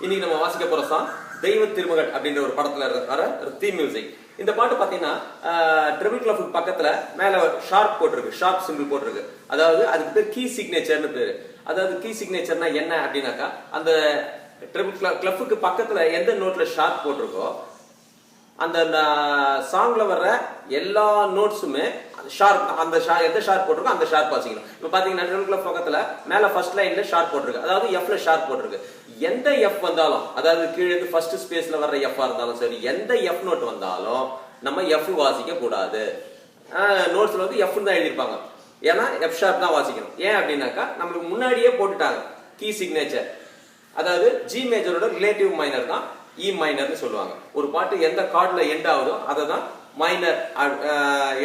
இன்னைக்கு நம்ம வாசிக்க போற சாங் தெய்வ திருமகள் அப்படின்ற ஒரு படத்துல வர தீம் மியூசிக். இந்த பாட்டு பாத்தீங்கன்னா ட்ரிபிள் கிளஃபுக்கு பக்கத்துல மேல ஷார்ப் போட்டிருக்கு, ஷார்ப் சிம்பிள் போட்டிருக்கு. அதாவது அதுக்கு பேர் கீ சிக்னேச்சர்னு பேரு. அதாவது கீ சிக்னேச்சர்னா என்ன அப்படின்னாக்கா, அந்த ட்ரிபிள் கிளஃபுக்கு பக்கத்துல எந்த நோட்ல ஷார்ப் போட்டிருக்கோ அந்த சாங்ல வர்ற எல்லா நோட்ஸுமே ஷார்ப், அந்த எந்த ஷார்ப் போட்டிருக்கோ அந்த ஷார்ப் வாசிக்கணும். இப்ப பாத்தீங்கன்னா ட்ரிபிள் கிளஃப் பக்கத்துல மேல ஃபர்ஸ்ட் லைன்ல ஷார்ப் போட்டிருக்கு, அதாவது எஃப்ல ஷார்ப் போட்டிருக்கு. எந்த எஃப் வந்தாலும், அதாவது கீழே இருந்து ஃபர்ஸ்ட் ஸ்பேஸ்ல வர்ற எஃப் இருந்தாலும் சரி, எந்த எஃப் நோட் வந்தாலும் நம்ம எஃப் வாசிக்க கூடாது. நோட்ஸ்ல வந்து எஃப் தான் எழுதிருப்பாங்க, ஏன்னா எஃப் ஷார்ப் தான் வாசிக்கணும். ஏன் அப்படின்னாக்கா நம்மளுக்கு முன்னாடியே போட்டுட்டாங்க கீ சிக்னேச்சர். அதாவது ஜி மேஜரோட ரிலேட்டிவ் மைனர் தான் இ மைனர்னு சொல்லுவாங்க. ஒரு பாட்டு எந்த கார்ட்ல எண்ட் ஆகுதோ அதை தான் மைனர்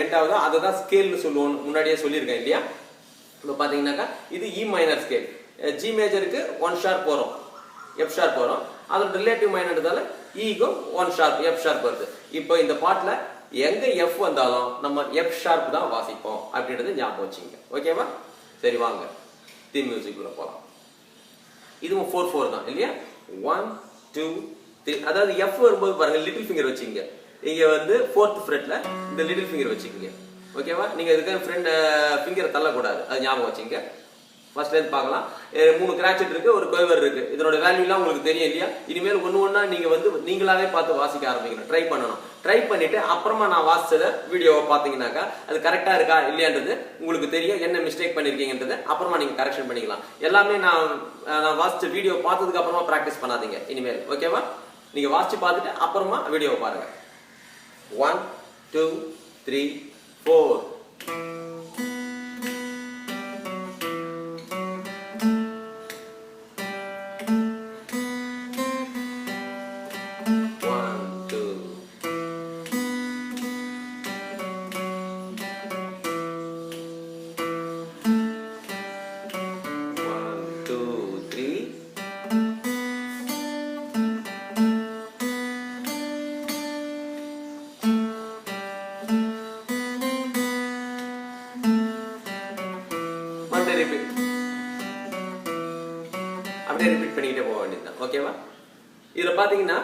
எண்ட் ஆகுதோ அதை தான் ஸ்கேல்னு சொல்லுவோம், முன்னாடியே சொல்லியிருக்கேன் இல்லையா. இப்போ பாத்தீங்கன்னாக்கா இது இ மைனர் ஸ்கேல். ஜி மேஜருக்கு 1 ஷார்ப் போறோம், எஃப் ஷார்ப் போறோம். அதோட ரிலேட்டிவ் மைனர்னால ஈக்கும் 1 ஷார்ப் எஃப் ஷார்ப் வருது. இப்போ இந்த பாட்டுல எங்க எஃப் வந்தாலும் நம்ம எஃப் ஷார்ப் தான் வாசிப்போம் அப்படின்றது ஞாபகம் வச்சுங்க. ஓகேவா? சரி, வாங்க தீம் மியூசிக் உள்ள போலாம். இதுவும் 4/4 தான் இல்லையா. 1 2 3. அதாவது எஃப் வரும்போது பாருங்க, லிட்டில் ஃபிங்கர் வச்சுங்க. இங்க வந்து 4th ஃப்ரெட்ல இந்த லிட்டில் ஃபிங்கர் வச்சுக்கோங்க. ஓகேவா? நீங்க இதுக்கு ஃப்ரெண்ட் ஃபிங்கரை தள்ளக்கூடாது, அது ஞாபகம் வச்சுங்க. ஃபர்ஸ்ட்ல இருந்து பார்க்கலாம். 3 கிராச்சட் இருக்கு, ஒரு கொய்வர் இருக்கு. இதனோட வேல்யூ எல்லாம் உங்களுக்கு தெரியும் இல்லையா. இனிமேல் ஒண்ணா நீங்க வந்து நீங்களாவே பார்த்து வாசிக்க ஆரம்பிக்கணும், ட்ரை பண்ணணும். ட்ரை பண்ணிட்டு அப்புறமா நான் வாசிச்சத வீடியோவை பாத்தீங்கன்னாக்கா அது கரெக்டா இருக்கா இல்லையான்றது உங்களுக்கு தெரியும். என்ன மிஸ்டேக் பண்ணிருக்கீங்கன்றது அப்புறமா நீங்க கரெக்ஷன் பண்ணிக்கலாம். எல்லாமே நான் வாசிச்ச வீடியோ பார்த்ததுக்கு அப்புறமா பிராக்டிஸ் பண்ணாதீங்க இனிமேல். ஓகேவா? நீங்க வாசிச்சு பார்த்துட்டு அப்புறமா வீடியோவை பாருங்க. 1 2 3 4. அப்படியே ரிப்பீட் பண்ணிக்கிட்டே போக வேண்டியதுதான். ஓகேவா? இதுல பாத்தீங்கன்னா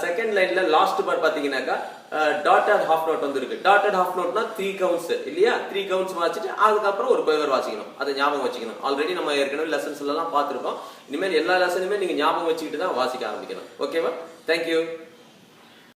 செகண்ட் லைன்ல லாஸ்ட் பார்ட் பாத்தீங்கன்னாக்கா டாட்டட் ஹாஃப் நோட் வந்து இருக்கு. டாட்டட் ஹாஃப் நோட்னா 3 கவுண்ட்ஸ் இல்லையா. 3 கவுண்ட்ஸ் வாசிச்சுட்டு அதுக்கப்புறம் ஒரு கொய்வர் வாசிக்கணும். அதை ஞாபகம் வச்சுக்கணும். ஆல்ரெடி நம்ம ஏற்கனவே லெசன்ஸ்ல எல்லாம் பார்த்திருக்கோம். இனிமேல் எல்லா லெசனுமே நீங்க ஞாபகம் வச்சுக்கிட்டு தான் வாசிக்க ஆரம்பிக்கணும். ஓகேவா? தேங்க்யூ.